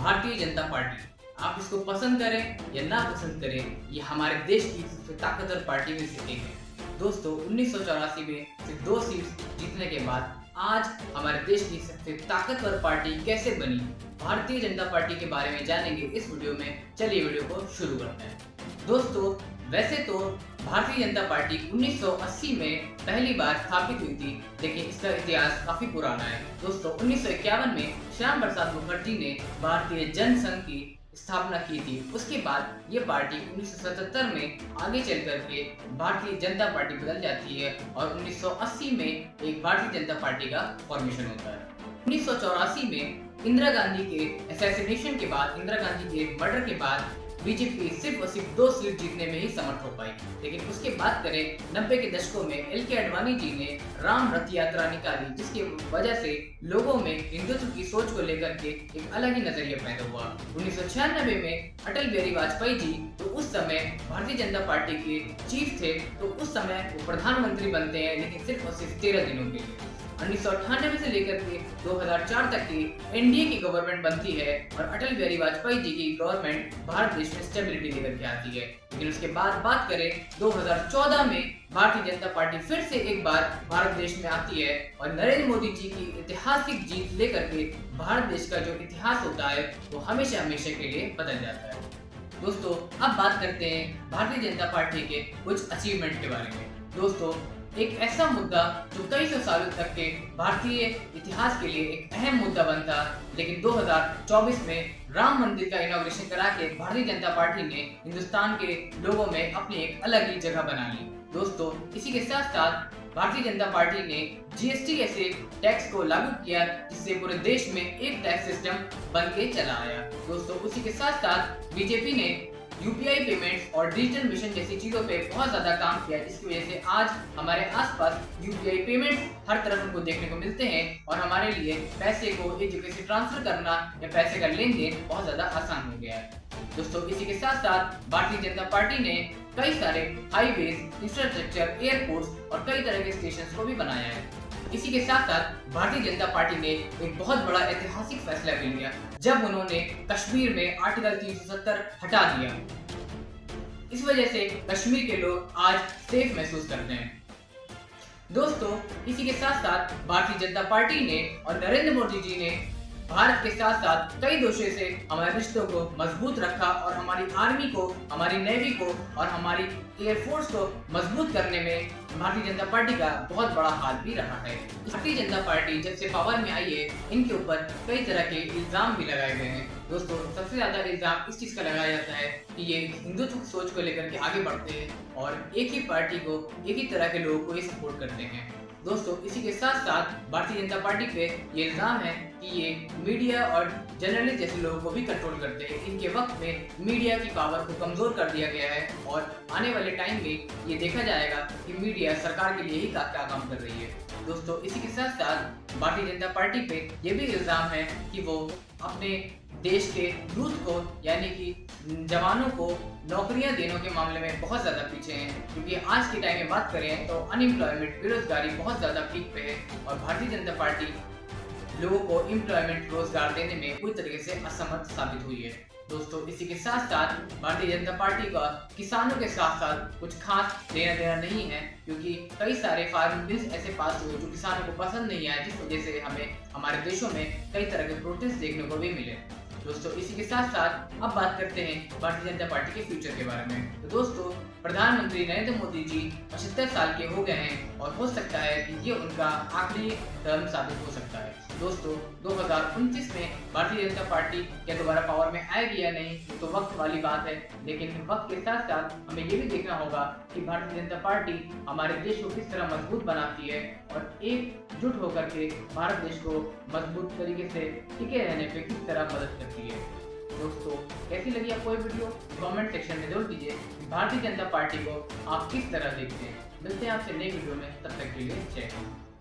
Bharatiya Janata party, आप इसको पसंद करें या ना पसंद करें, ये हमारे देश की सबसे ताकतवर पार्टी में से एक है। दोस्तों 1984 में सिर्फ 2 सीट जीतने के बाद आज हमारे देश की सबसे ताकतवर पार्टी कैसे बनी, भारतीय जनता पार्टी के बारे में जानेंगे इस वीडियो में। चलिए वीडियो को शुरू करते हैं। दोस्तों वैसे तो भारतीय जनता पार्टी 1980 में पहली बार स्थापित हुई थी, लेकिन इसका इतिहास काफी पुराना है। दोस्तों 1951 में श्याम प्रसाद मुखर्जी ने भारतीय जनसंघ की स्थापना की थी। उसके बाद ये पार्टी 1977 में आगे चल करके भारतीय जनता पार्टी बदल जाती है और 1980 में एक भारतीय जनता पार्टी का फॉर्मेशन होता है। 1984 में इंदिरा गांधी के असैसिनेशन के बाद, इंदिरा गांधी के मर्डर के बाद बीजेपी सिर्फ और सिर्फ 2 सीट जीतने में ही समर्थ हो पाई। लेकिन उसके बाद करें 90 के दशकों में एल.के. आडवाणी जी ने राम रथ यात्रा निकाली, जिसकी वजह से लोगों में हिंदुत्व की सोच को लेकर के एक अलग ही नजरिया पैदा हुआ। 1996 में अटल बिहारी वाजपेयी जी तो उस समय भारतीय जनता पार्टी के चीफ थे, तो उस समय वो प्रधानमंत्री बनते हैं, लेकिन सिर्फ और सिर्फ 13 दिनों के लिए। 1998 से लेकर के 2004 तक की एनडीए की गवर्नमेंट बनती है और अटल बिहारी वाजपेयी जी की गवर्नमेंट भारत देश में स्टेबिलिटी लेकर के आती है। लेकिन उसके बाद बात करें 2014 में भारतीय जनता पार्टी फिर से एक बार भारत देश में आती है और नरेंद्र मोदी जी की ऐतिहासिक जीत लेकर के भारत देश का जो इतिहास होता है वो हमेशा हमेशा के लिए बदल जाता है। दोस्तों अब बात करते हैं भारतीय जनता पार्टी के कुछ अचीवमेंट के बारे में। दोस्तों एक ऐसा मुद्दा जो कई सौ सालों तक के भारतीय इतिहास के लिए एक अहम मुद्दा बनता, लेकिन 2024 में राम मंदिर का इनॉग्रेशन करा के भारतीय जनता पार्टी ने हिंदुस्तान के लोगों में अपनी एक अलग ही जगह बना ली। दोस्तों इसी के साथ साथ भारतीय जनता पार्टी ने जीएसटी ऐसे टैक्स को लागू किया जिससे पूरे देश में एक टैक्स सिस्टम बन के चला आया। दोस्तों उसी के साथ साथ बीजेपी ने यूपीआई पेमेंट्स और डिजिटल मिशन जैसी चीजों पे बहुत ज्यादा काम किया, जिसकी वजह से आज हमारे आसपास यूपीआई पेमेंट्स हर तरफ हमको देखने को मिलते हैं और हमारे लिए पैसे को एक जगह से ट्रांसफर करना या पैसे का लेन देन बहुत ज्यादा आसान हो गया है। दोस्तों इसी के साथ साथ भारतीय जनता पार्टी ने कई सारे हाईवेज, इंफ्रास्ट्रक्चर, एयरपोर्ट्स और कई तरह के स्टेशन को भी बनाया है। इसी के साथ साथ भारतीय जनता पार्टी ने एक बहुत बड़ा ऐतिहासिक फैसला भी लिया जब उन्होंने कश्मीर में आर्टिकल 370 हटा दिया। इस वजह से कश्मीर के लोग आज सेफ महसूस करते हैं। दोस्तों इसी के साथ साथ भारतीय जनता पार्टी ने और नरेंद्र मोदी जी ने भारत के साथ साथ कई देशों से हमारे रिश्तों को मजबूत रखा और हमारी आर्मी को, हमारी नेवी को और हमारी एयरफोर्स को मजबूत करने में भारतीय जनता पार्टी का बहुत बड़ा हाथ भी रहा है। भारतीय जनता पार्टी जब से पावर में आई है, इनके ऊपर कई तरह के इल्जाम भी लगाए गए हैं। दोस्तों सबसे ज्यादा इल्जाम इस चीज का लगाया जाता है कि ये हिंदुत्व सोच को लेकर के आगे बढ़ते हैं और एक ही पार्टी को, एक ही तरह के लोगों को ही सपोर्ट करते हैं। दोस्तों इसी के साथ साथ भारतीय जनता पार्टी पे ये इल्जाम है कि ये मीडिया और जर्नलिस्ट जैसे लोगों को भी कंट्रोल करते हैं। इनके वक्त में मीडिया की पावर को कमजोर कर दिया गया है और आने वाले टाइम में ये देखा जाएगा कि मीडिया सरकार के लिए ही क्या काम कर रही है। दोस्तों इसी के साथ साथ भारतीय जनता पार्टी पे ये भी इल्जाम है कि वो अपने देश के यूथ को यानी कि जवानों को नौकरियां देने के मामले में बहुत ज्यादा पीछे हैं, क्योंकि आज के टाइम में बात करें तो अनएम्प्लॉयमेंट, बेरोजगारी बहुत ज्यादा पीक पे है और भारतीय जनता पार्टी लोगों को एम्प्लॉयमेंट, रोजगार देने में पूरी तरीके से असमर्थ साबित हुई है। दोस्तों इसी के साथ साथ भारतीय जनता पार्टी का किसानों के साथ साथ कुछ खास लेना देना नहीं है, क्योंकि कई सारे फार्म बिल्स ऐसे पास हुए जो किसानों को पसंद नहीं आए, जिस वजह से हमें हमारे देशों में कई तरह के प्रोटेस्ट देखने को भी मिले। दोस्तों इसी के साथ साथ अब बात करते हैं भारतीय जनता पार्टी के फ्यूचर के बारे में। तो दोस्तों प्रधानमंत्री नरेंद्र मोदी जी 75 साल के हो गए हैं और हो सकता है कि ये उनका आखिरी टर्म साबित हो सकता है। दोस्तों 2029 में भारतीय जनता पार्टी क्या दोबारा पावर में आएगी या नहीं, तो वक्त वाली बात है, लेकिन वक्त के साथ साथ हमें ये भी देखना होगा कि भारतीय जनता पार्टी हमारे देश को किस तरह मजबूत बनाती है और एकजुट होकर के भारत देश को मजबूत तरीके से टिके रहने पे किस तरह मदद करती है। दोस्तों कैसी लगी आपको ये वीडियो, कमेंट सेक्शन में जरूर दीजिए। भारतीय जनता पार्टी को आप किस तरह देखते हैं। मिलते हैं आपसे नई वीडियो में, तब तक के लिए जय हिंद।